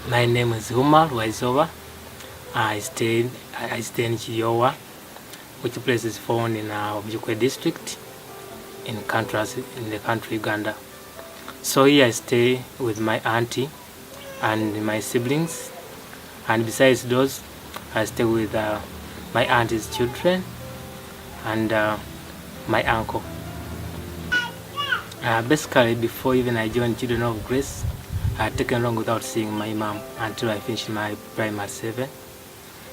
My name is Umaru Waizoba. I stay in Chiyowa, which place is found in Objukwe district in the country Uganda. So here I stay with my auntie and my siblings, and besides those, I stay with my auntie's children and my uncle. Basically, before even I joined Children of Grace, I had taken long without seeing my mom until I finished my primary 7.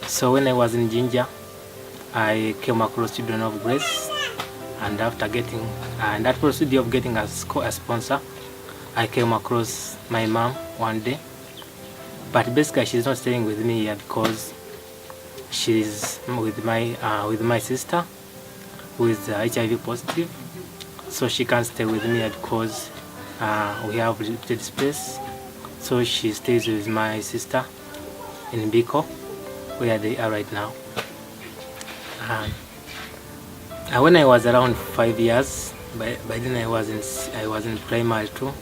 So when I was in Jinja, I came across Children of Grace, and after getting that procedure of getting a sponsor, I came across my mom one day. But basically, she's not staying with me here because she's with my sister, who is HIV positive. So she can't stay with me here because we have limited space. So she stays with my sister in Biko, where they are right now. When I was around 5 years, by then I was in primary 2.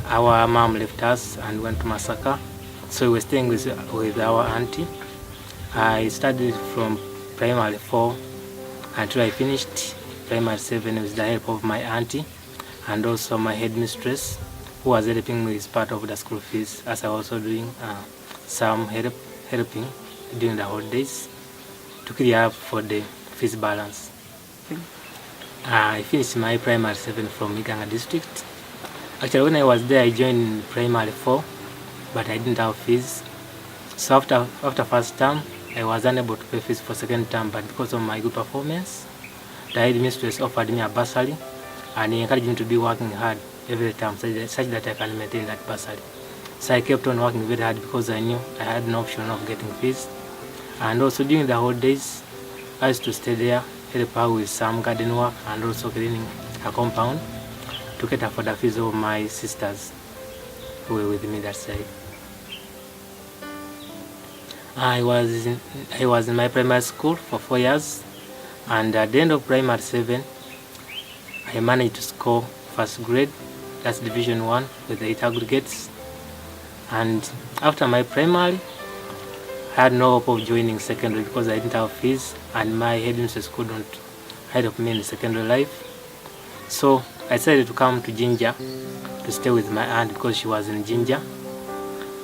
Our mom left us and went to Masaka, so we were staying with our auntie. I studied from primary 4 until I finished primary 7 with the help of my auntie and also my headmistress, who was helping me with part of the school fees, as I was also doing some helping during the holidays to clear up for the fees balance. I finished my primary 7 from Ugandan district. Actually, when I was there, I joined primary 4, but I didn't have fees. So after first term, I was unable to pay fees for second term, but because of my good performance, the headmistress offered me a bursary and he encouraged me to be working hard every time such that I can maintain that bursary. So I kept on working very hard because I knew I had no option of getting fees. And also during the holidays, I used to stay there, help her with some garden work and also cleaning her compound to cater for the fees of my sisters who were with me that side. I was in my primary school for 4 years, and at the end of primary 7, I managed to score first grade, that's division 1 with 8 aggregates. And after my primary, I had no hope of joining secondary because I didn't have fees and my headmistress couldn't help me in secondary life. So I decided to come to Jinja to stay with my aunt because she was in Jinja.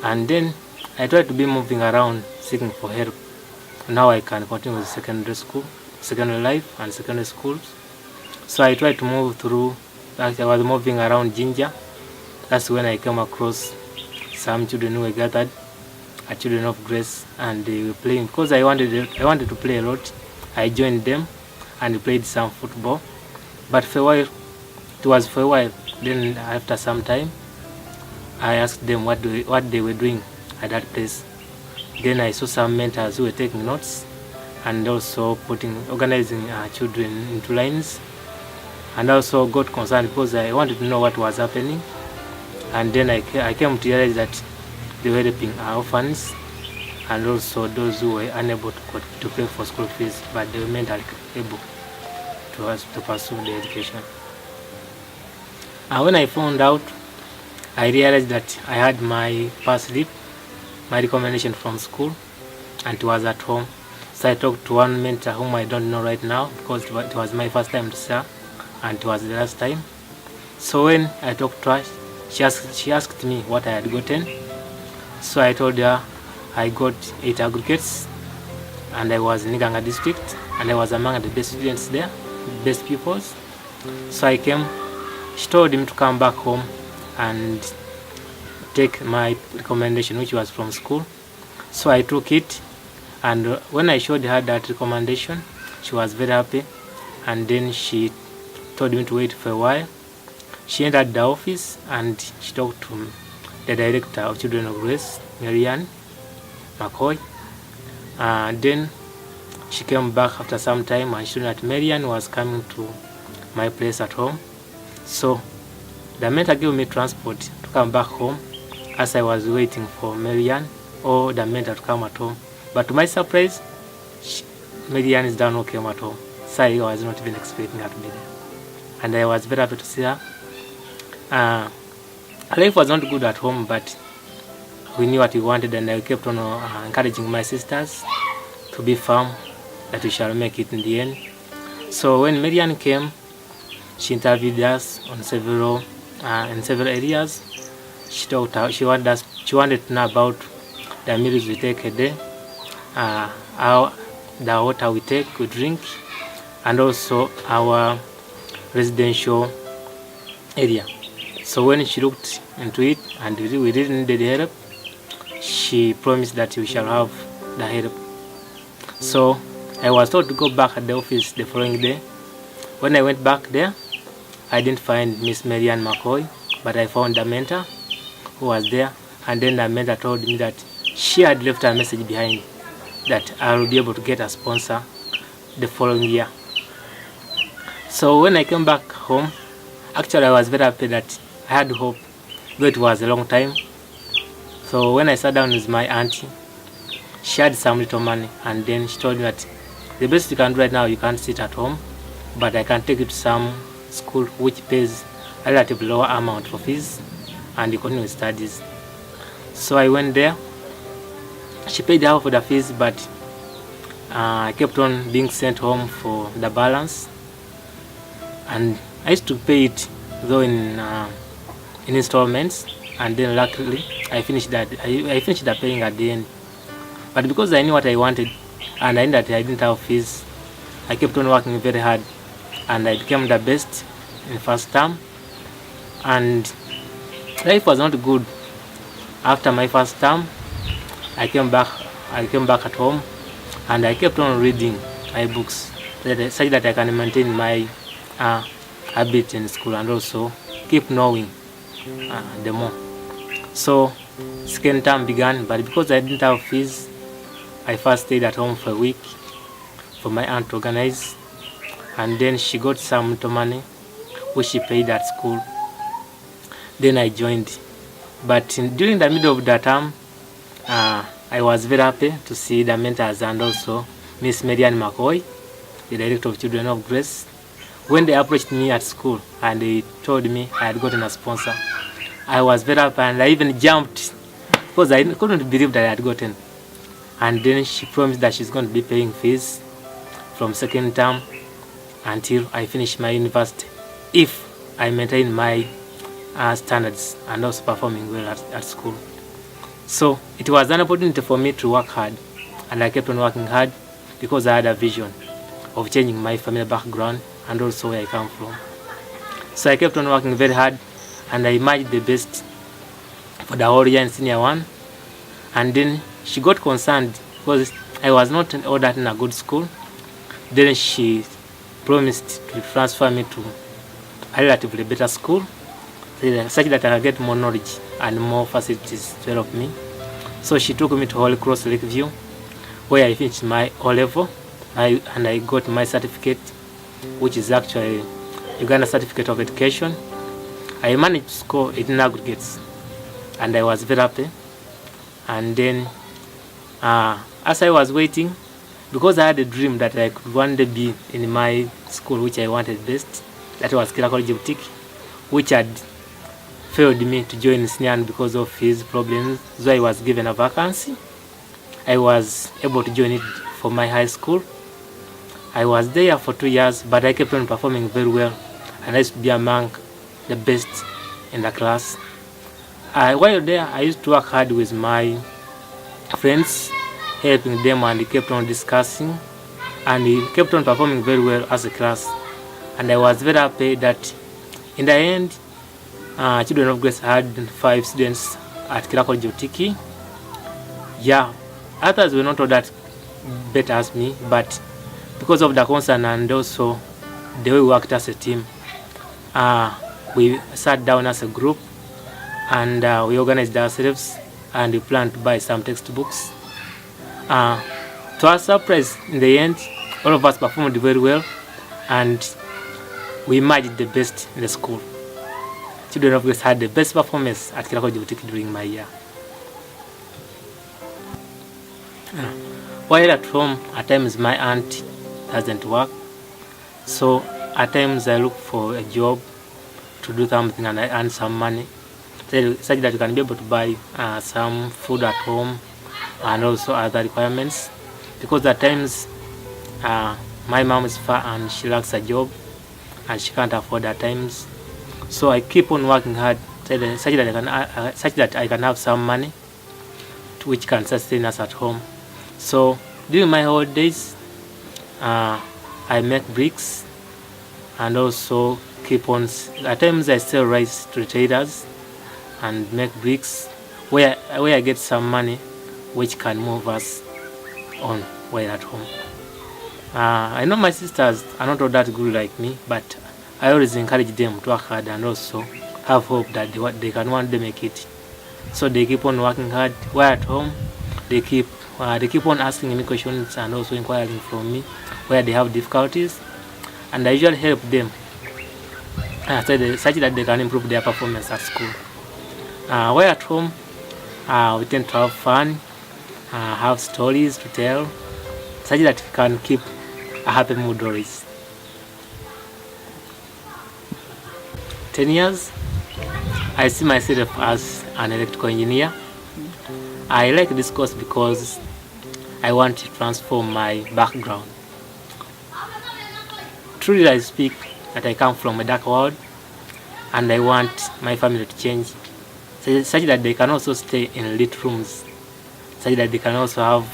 And then I tried to be moving around seeking for help. Now I can continue with secondary life and secondary schools. So I tried to move through. Actually, I was moving around Jinja. That's when I came across some children who were gathered at Children of Grace, and they were playing. Because I wanted to play a lot, I joined them and played some football. But for a while, it was for a while. Then after some time, I asked them what they were doing at that place. Then I saw some mentors who were taking notes and also organizing children into lines. And also got concerned because I wanted to know what was happening. And then I came to realize that they were helping orphans and also those who were unable to pay for school fees, but they were mentally able to pursue their education. And when I found out, I realized that I had my pass slip, my recommendation from school, and it was at home. So I talked to one mentor whom I don't know right now because it was my first time to serve and it was the last time. So when I talked to her, she asked me what I had gotten. So I told her I got 8 aggregates and I was in Uganda district and I was among the best students there, best pupils. So I came, she told him to come back home and take my recommendation, which was from school. So I took it, and when I showed her that recommendation, she was very happy, and then she told me to wait for a while. She entered the office and she talked to the director of Children of Grace, Marianne McCoy. Then she came back after some time and she told me that Marianne was coming to my place at home. So the mentor gave me transport to come back home as I was waiting for Marianne or the mentor to come at home. But to my surprise, Marian is done okay at home. So I was not even expecting her to be there. And I was very happy to see her. Life was not good at home, but we knew what we wanted, and I kept on encouraging my sisters to be firm that we shall make it in the end. So when Marian came, she interviewed us on several areas. She wanted to know about the meals we take a day, the water we drink, and also our residential area. So when she looked into it and we didn't need the help, she promised that we shall have the help. So I was told to go back at the office the following day. When I went back there, I didn't find Miss Marian McCoy, but I found the mentor who was there, and then the mentor told me that she had left a message behind that I will be able to get a sponsor the following year. So when I came back home, actually I was very happy that I had hope, though it was a long time. So when I sat down with my auntie, she had some little money, and then she told me that the best you can do right now, you can't sit at home, but I can take you to some school which pays a relatively lower amount for fees and you continue with studies. So I went there. She paid half for the fees, but I kept on being sent home for the balance, and I used to pay it though in installments, and then luckily I finished that. I finished the paying at the end. But because I knew what I wanted and I knew that I didn't have fees, I kept on working very hard, and I became the best in first term. And life was not good. After my first term, I came back at home, and I kept on reading my books such that I can maintain my habit in school and also keep knowing the more. So second term began, but because I didn't have fees, I first stayed at home for a week for my aunt to organize, and then she got some little money which she paid at school. Then I joined. But during the middle of the term, I was very happy to see the mentors and also Miss Marian McCoy, the director of Children of Grace. When they approached me at school and they told me I had gotten a sponsor, I was very happy, and I even jumped because I couldn't believe that I had gotten. And then she promised that she's going to be paying fees from second term until I finish my university if I maintain my standards and also performing well at school. So it was an opportunity for me to work hard, and I kept on working hard because I had a vision of changing my family background and also where I come from. So I kept on working very hard, and I emerged the best for the whole year in senior one. And then she got concerned because I was not all that in a good school. Then she promised to transfer me to a relatively better school such that I could get more knowledge and more facilities to help me. So she took me to Holy Cross Lakeview, where I finished my O-level and I got my certificate, which is actually Uganda Certificate of Education. I managed to score 18 aggregates, and I was very happy. And then as I was waiting, because I had a dream that I could one day be in my school which I wanted best, that was Kira College Boutique, which had failed me to join Snian because of his problems, so I was given a vacancy. I was able to join it for my high school. I was there for 2 years, but I kept on performing very well, and I used to be among the best in the class. While there, I used to work hard with my friends, helping them, and we kept on discussing, and we kept on performing very well as a class. And I was very happy that in the end, Children of Grace had 5 students at Kira College Boutique. Yeah, others were not all that better as me, but because of the concern and also the way we worked as a team, we sat down as a group and we organized ourselves, and we planned to buy some textbooks. To our surprise, in the end, all of us performed very well, and we emerged the best in the school. Children of Grace had the best performance at Kira College Boutique during my year. While at home, at times my aunt doesn't work, so at times I look for a job to do something and I earn some money, such that you can be able to buy some food at home and also other requirements, because at times my mom is far and she lacks a job and she can't afford at times. So I keep on working hard such that I can have some money which can sustain us at home. So during my holidays, I make bricks and also keep on. At times I sell rice to retailers and make bricks where I get some money which can move us on while at home. I know my sisters are not all that good like me, but I always encourage them to work hard and also have hope that they can one day make it. So they keep on working hard. While at home, they keep on asking me questions and also inquiring from me where they have difficulties, and I usually help them such that they can improve their performance at school. While at home, we tend to have fun, have stories to tell, such that we can keep a happy mood always. 10 years, I see myself as an electrical engineer. I like this course because I want to transform my background. Truly I speak that I come from a dark world and I want my family to change such that they can also stay in lit rooms, such that they can also have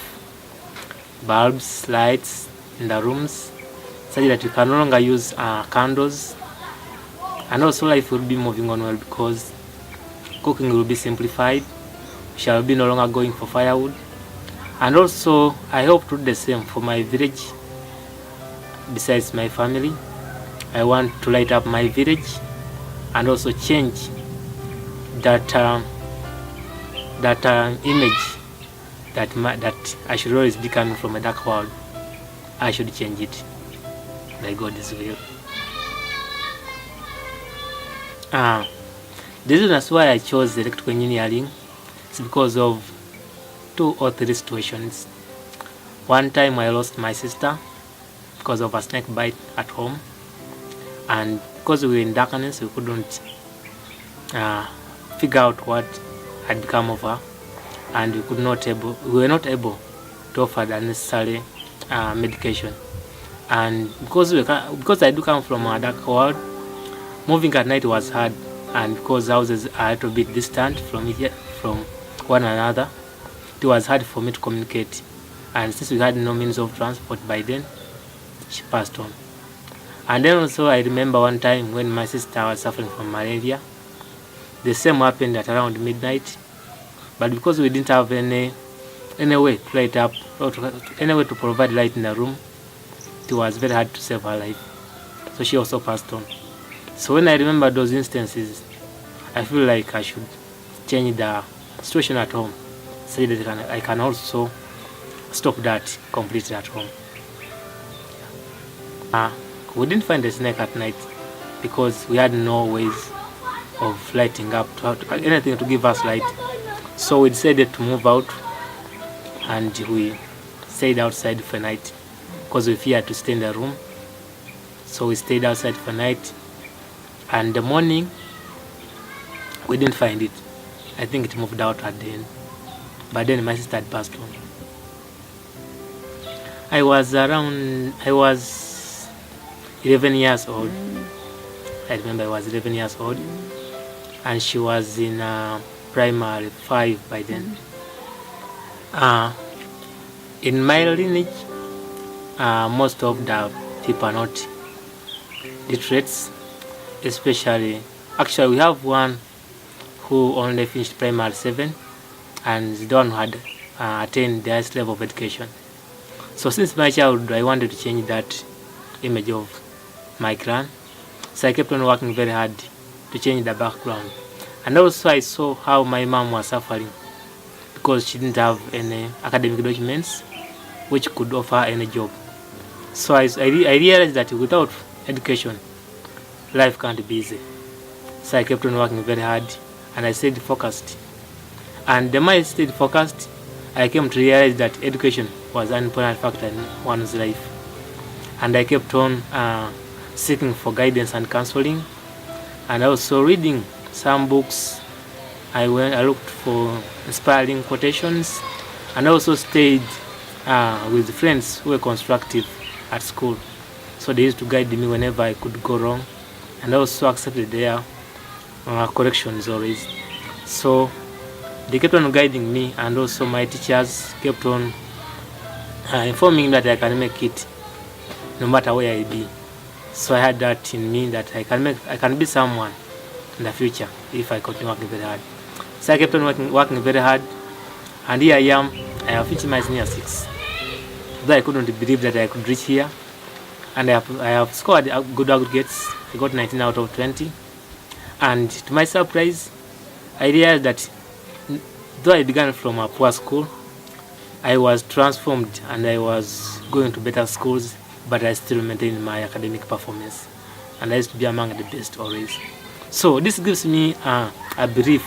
bulbs, lights in the rooms, such that we can no longer use candles, and also life will be moving on well because cooking will be simplified. We shall be no longer going for firewood, and also I hope to do the same for my village. Besides my family, I want to light up my village and also change that image that I should always be coming from a dark world. I should change it by God's will. The reason that's why I chose electrical engineering is because of 2 or 3 situations. One time I lost my sister because of a snake bite at home, and because we were in darkness, we couldn't figure out what had become of her, and we were not able to offer the necessary medication. And because I do come from a dark world, moving at night was hard, and because houses are a little bit distant from one another, it was hard for me to communicate. And since we had no means of transport by then, she passed on. And then also I remember one time when my sister was suffering from malaria. The same happened at around midnight, but because we didn't have any way to light up or any way to provide light in the room, it was very hard to save her life. So she also passed on. So when I remember those instances, I feel like I should change the situation at home so that I can also stop that completely at home. We didn't find a snake at night because we had no ways of lighting up, anything to give us light. So we decided to move out and we stayed outside for a night because we feared to stay in the room. So we stayed outside for a night, and the morning we didn't find it. I think it moved out at the end, but then my sister had passed on. I was 11 years old. I remember I was 11 years old, and she was in primary 5 by then. In my lineage, most of the people are not literates, especially. Actually, we have one who only finished primary 7, and the one who had attained the highest level of education. So since my childhood, I wanted to change that image of my clan. So I kept on working very hard to change the background. And also I saw how my mom was suffering because she didn't have any academic documents which could offer any job. So I realized that without education, life can't be easy. So I kept on working very hard and I stayed focused. And the more I stayed focused, I came to realize that education was an important factor in one's life. And I kept on seeking for guidance and counseling, and also reading some books. I looked for inspiring quotations, and also stayed with friends who were constructive at school. So they used to guide me whenever I could go wrong, and also accepted their corrections always. So they kept on guiding me, and also my teachers kept on informing me that I can make it no matter where I be. So I had that in me, that I can be someone in the future if I continue working very hard. So I kept on working very hard, and here I am. I have finished my senior 6. Though I couldn't believe that I could reach here, and I have scored good aggregates. I got 19 out of 20, and to my surprise, I realized that though I began from a poor school, I was transformed and I was going to better schools, but I still maintained my academic performance, and I used to be among the best always. So this gives me a belief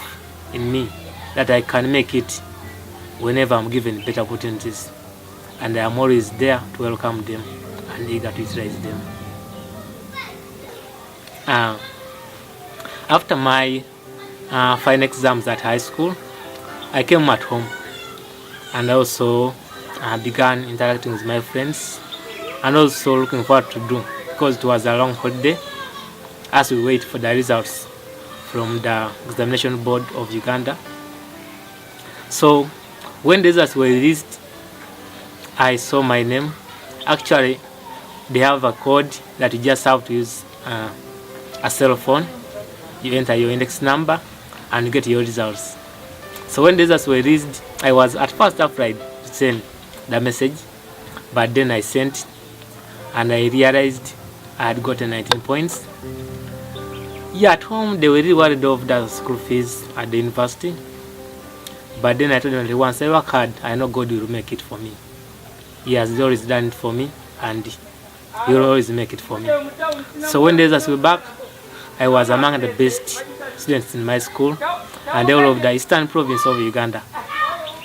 in me that I can make it whenever I'm given better opportunities, and I am always there to welcome them and eager to utilize them. After my final exams at high school, I came at home, and also began interacting with my friends, and also looking forward to do, because it was a long holiday as we wait for the results from the examination board of Uganda. So when the results were released, I saw my name. Actually, they have a code that you just have to use a cell phone. You enter your index number and you get your results. So when the results were released, I was at first afraid to send the message, but then I sent, and I realized I had gotten 19 points. Yeah, at home they were really worried of the school fees at the university, but then I told them that once I work hard, I know God will make it for me. He has always done it for me, and He will always make it for me. So when the results were back, I was among the best students in my school and all of the eastern province of Uganda.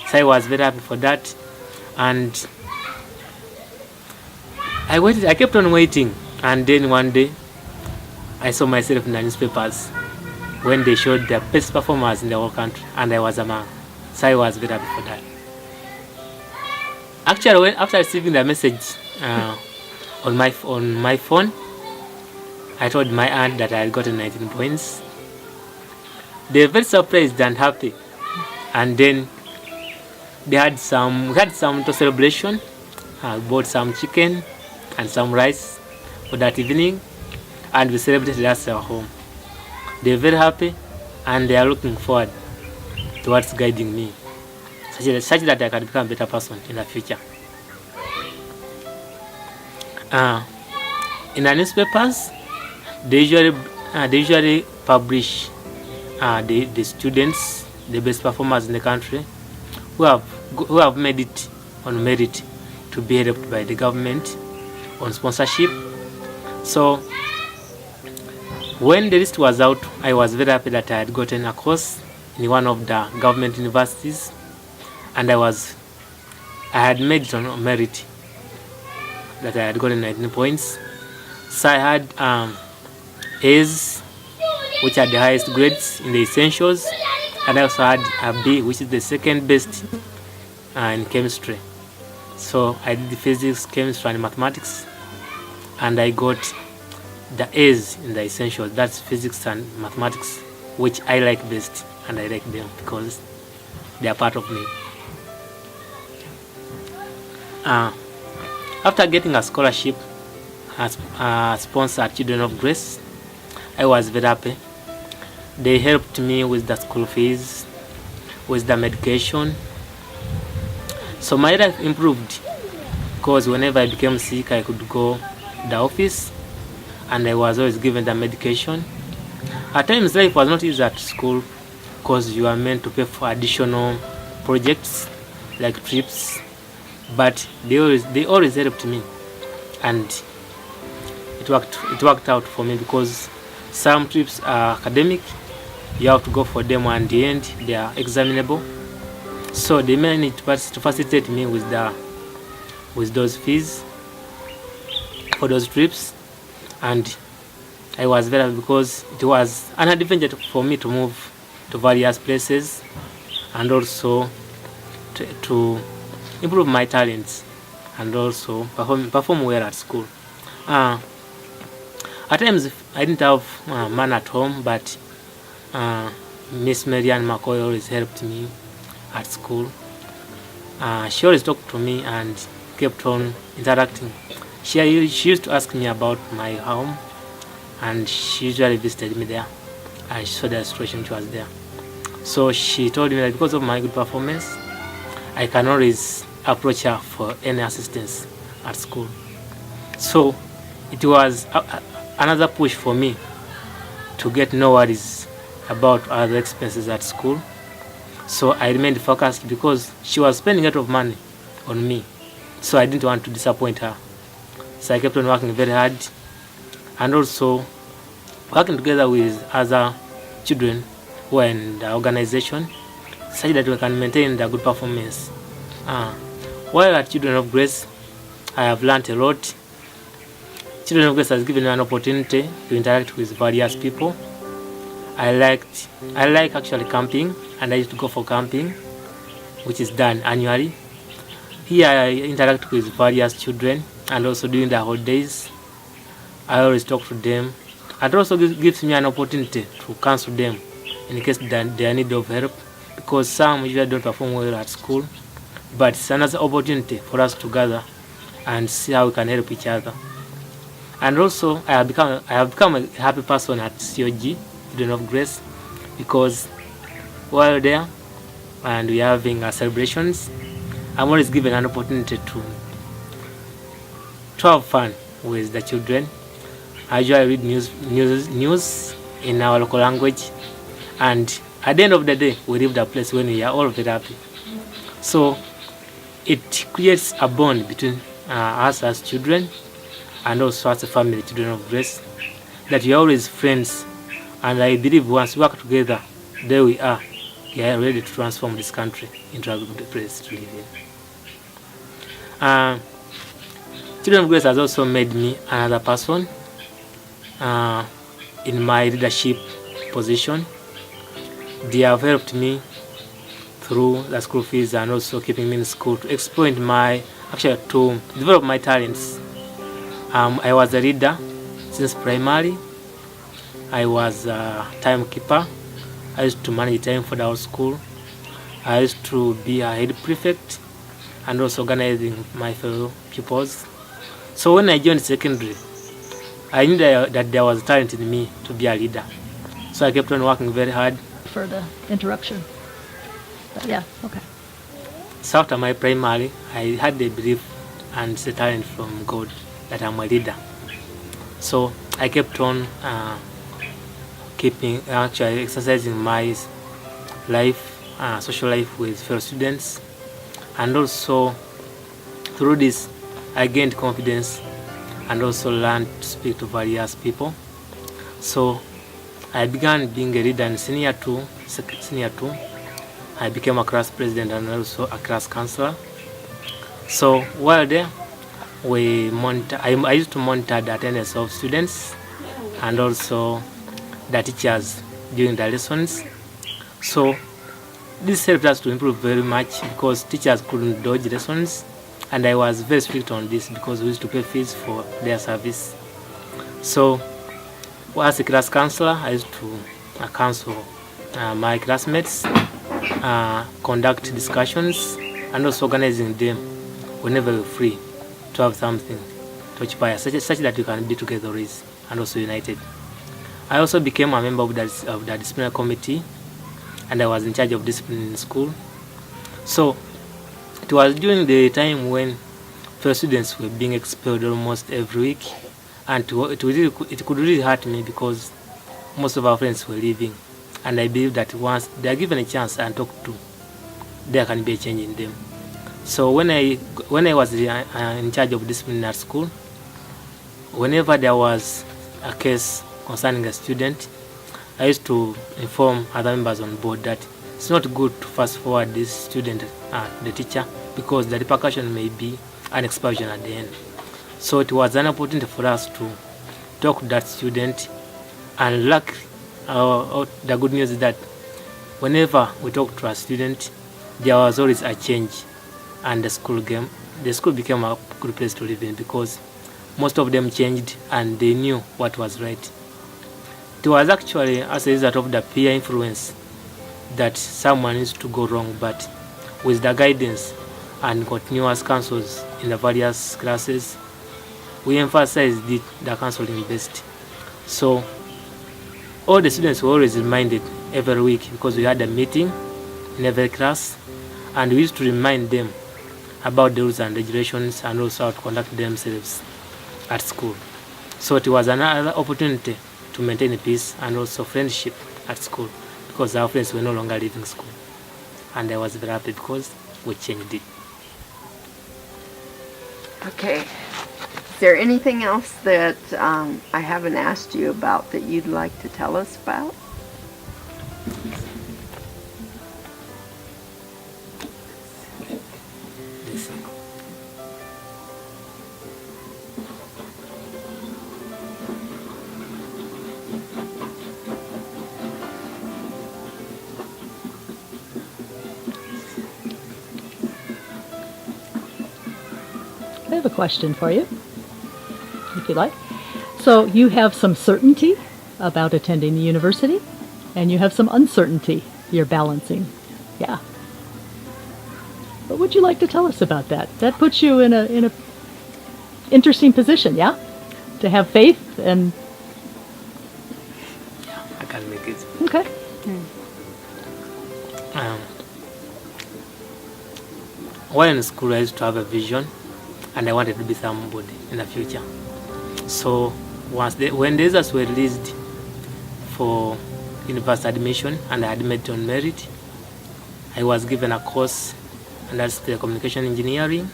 So I was very happy for that, and I kept on waiting, and then one day I saw myself in the newspapers when they showed the best performers in the whole country, and I was among. So I was very happy for that. Actually, after receiving the message on my phone, I told my aunt that I had gotten 19 points. They were very surprised and happy, and then we had some little celebration. I bought some chicken and some rice for that evening, and we celebrated at our home. They were very happy, and they are looking forward towards guiding me, such that I can become a better person in the future. In the newspapers, they usually publish the students, the best performers in the country, who have made it on merit to be helped by the government on sponsorship. So when the list was out, I was very happy that I had gotten a course in one of the government universities, and I had made it on merit that I had gotten 19 points. So I had A's, which are the highest grades in the essentials, and I also had a B, which is the second best in chemistry. So I did the physics, chemistry, and mathematics, and I got the A's in the essentials. That's physics and mathematics, which I like best, and I like them because they are part of me. After getting a scholarship sponsored Children of Grace, I was very happy. They helped me with the school fees, with the medication. So my life improved, because whenever I became sick, I could go to the office, and I was always given the medication. At times life was not easy at school, because you are meant to pay for additional projects like trips, but they always helped me, and it worked out for me, because some trips are academic, you have to go for them, and in the end they are examinable. So they managed to facilitate me with the with those fees for those trips, and I was very happy because it was an adventure for me to move to various places and also to improve my talents and also perform well at school. At times I didn't have man at home, but Miss Marianne McCoy always helped me at school. She always talked to me and kept on interacting. She used to ask me about my home, and she usually visited me there, and she saw the situation which was there. So she told me that because of my good performance, I can always approach her for any assistance at school. So it was another push for me to get no worries about other expenses at school. So I remained focused because she was spending a lot of money on me. So I didn't want to disappoint her. So I kept on working very hard and also working together with other children who are in the organization such that we can maintain the good performance. While at Children of Grace, I have learned a lot. Children of Grace has given me an opportunity to interact with various people. I like actually camping, and I used to go for camping, which is done annually. Here I interact with various children, and also during the holidays, I always talk to them. It also gives me an opportunity to counsel them in case they are in need of help, because some usually don't perform well at school, but it's another opportunity for us to gather and see how we can help each other. And also I have become a happy person at COG, Children of Grace, because while there and we are having celebrations, I'm always given an opportunity to have fun with the children. I usually read news in our local language, and at the end of the day, we leave the place when we are all very happy. So it creates a bond between us as children and also as a family, Children of Grace, that we are always friends. And I believe once we work together, there we are ready to transform this country into a good place to live in. Children of Grace has also made me another person in my leadership position. They have helped me through the school fees and also keeping me in school to to develop my talents. I was a leader since primary. I was a timekeeper. I used to manage time for the whole school. I used to be a head prefect and also organizing my fellow pupils. So when I joined secondary, I knew that there was talent in me to be a leader. So I kept on working very hard. For the interruption. But yeah, okay. So after my primary, I had the belief and the talent from God that I'm a leader. So I kept on exercising my life, social life with fellow students, and also through this I gained confidence and also learned to speak to various people. So I began being a leader in senior 2. I became a class president and also a class counselor. So while there, I used to monitor the attendance of students and also the teachers during the lessons. So this helped us to improve very much because teachers couldn't dodge lessons, and I was very strict on this because we used to pay fees for their service. So as a class counselor, I used to counsel my classmates, conduct discussions, and also organizing them whenever we're free to have something to occupy, such that we can be together and also united. I also became a member of the disciplinary committee, and I was in charge of discipline in school. So it was during the time when first students were being expelled almost every week, and it could really hurt me because most of our friends were leaving, and I believe that once they are given a chance and talked to, there can be a change in them. So when I was in charge of discipline at school, whenever there was a case concerning a student, I used to inform other members on board that it's not good to fast forward this student the teacher, because the repercussion may be an expulsion at the end. So it was an opportunity for us to talk to that student, and luckily, the good news is that whenever we talk to a student, there was always a change, and the school became a good place to live in, because most of them changed and they knew what was right. It was actually as a result of the peer influence that someone needs to go wrong, but with the guidance and continuous counsels in the various classes, we emphasized the counseling best. So all the students were always reminded every week, because we had a meeting in every class, and we used to remind them about the rules and regulations and also how to conduct themselves at school. So it was another opportunity to maintain peace and also friendship at school, because our friends were no longer leaving school. And I was very happy because we changed it. Okay. Is there anything else that I haven't asked you about that you'd like to tell us about? I have a question for you, if you like. So you have some certainty about attending the university, and you have some uncertainty you're balancing. Yeah. What would you like to tell us about that? That puts you in a interesting position, yeah? To have faith and... Yeah, I can make it. Okay. While in school, I used to have a vision, and I wanted to be somebody in the future. So when the results were released for university admission and I admitted on merit, I was given a course, and that's telecommunication engineering.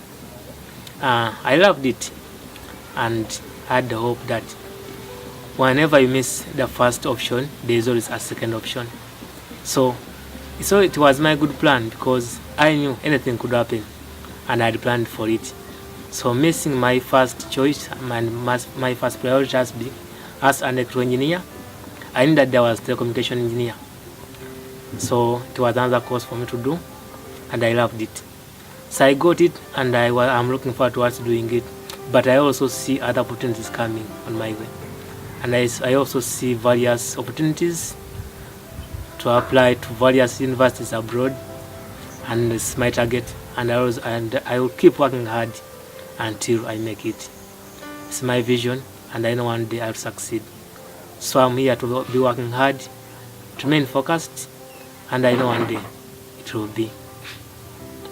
I loved it, and had the hope that whenever you miss the first option, there is always a second option. So it was my good plan, because I knew anything could happen, and I had planned for it. So missing my first choice, my first priority as an electrical engineer, I knew that there was telecommunication engineer. So it was another course for me to do, and I loved it. So I got it, and I'm looking forward towards doing it. But I also see other opportunities coming on my way. And I also see various opportunities to apply to various universities abroad, and it's my target. And I will keep working hard until I make it. It's my vision, and I know one day I'll succeed. So I'm here to be working hard, to remain focused, and I know one day it will be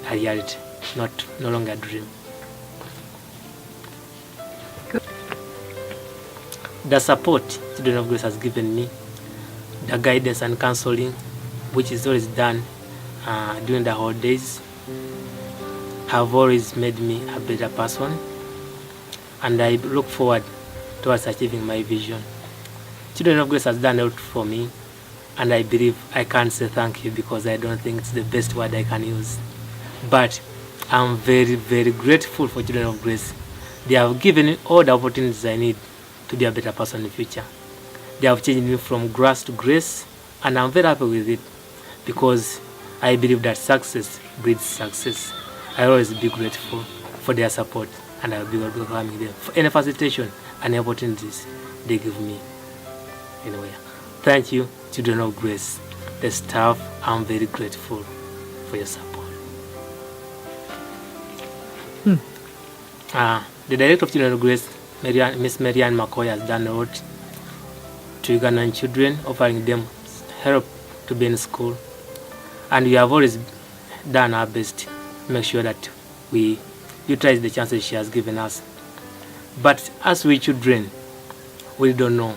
a reality, no longer a dream. Good. The support Children of Grace has given me, the guidance and counseling, which is always done during the holidays, have always made me a better person, and I look forward towards achieving my vision. Children of Grace has done a lot for me, and I believe I can't say thank you, because I don't think it's the best word I can use. But I'm very, very grateful for Children of Grace. They have given me all the opportunities I need to be a better person in the future. They have changed me from grass to grace, and I'm very happy with it, because I believe that success breeds success. I will always be grateful for their support, and I will be welcoming them for any facilitation and opportunities they give me. Anyway, thank you, Children of Grace. The staff, I'm very grateful for your support. The Director of Children of Grace, Miss Marianne McCoy, has done a lot to Ugandan children, offering them help to be in school. And we have always done our best to make sure that we utilize the chances she has given us. But as we children, we don't know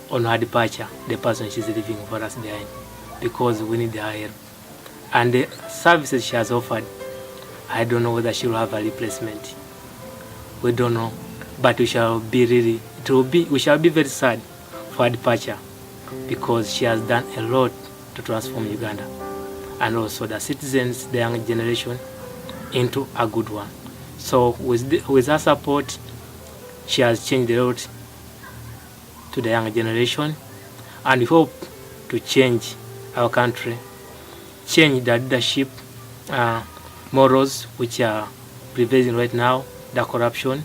on her departure the person she's leaving for us behind, because we need her help. And the services she has offered, I don't know whether she will have a replacement. We don't know, but we shall be very sad for her departure, because she has done a lot to transform Uganda, and also the citizens, the young generation, into a good one. So with her support, she has changed a lot to the younger generation, and we hope to change our country, change the leadership morals which are prevailing right now, the corruption,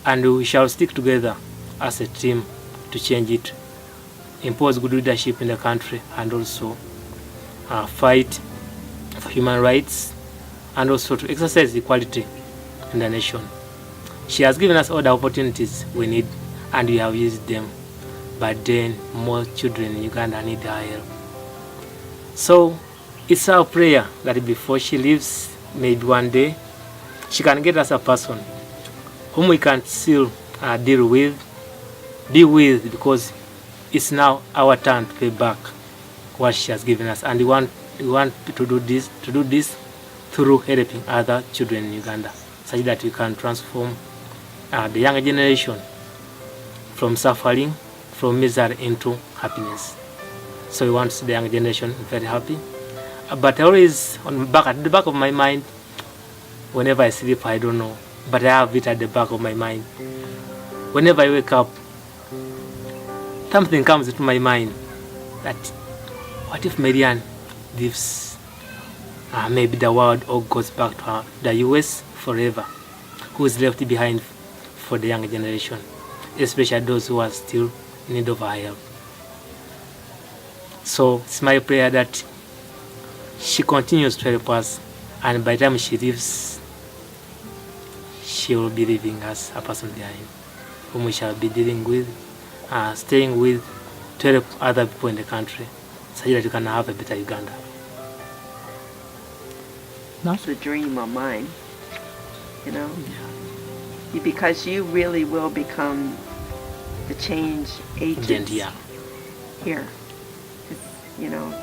and we shall stick together as a team to change it, impose good leadership in the country, and also fight for human rights, and also to exercise equality in the nation. She has given us all the opportunities we need, and we have used them, but then more children in Uganda need our help. So it's our prayer that before she leaves, maybe one day, she can get us a person whom we can still deal with, be with, because it's now our turn to pay back what she has given us, and we want to do this through helping other children in Uganda, such that we can transform the younger generation from suffering, from misery into happiness. So we want the younger generation very happy. But always at the back of my mind, whenever I sleep, I don't know, but I have it at the back of my mind. Whenever I wake up, something comes into my mind that what if Marianne leaves maybe the world or goes back to the US forever? Who is left behind for the younger generation, especially those who are still in need of our help? So it's my prayer that she continues to help us, and by the time she leaves, she will be leaving us a person behind, whom we shall be dealing with, staying with, to help other people in the country, so that we can have a better Uganda. That's a dream of mine, you know, because you really will become the change agent here. It's, you know,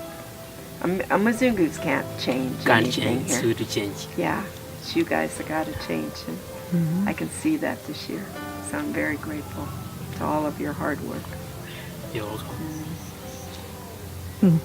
Mzungus can't change anything here. So to change. Yeah, it's you guys that got to change, and I can see that this year. So I'm very grateful to all of your hard work. You're welcome. Mm.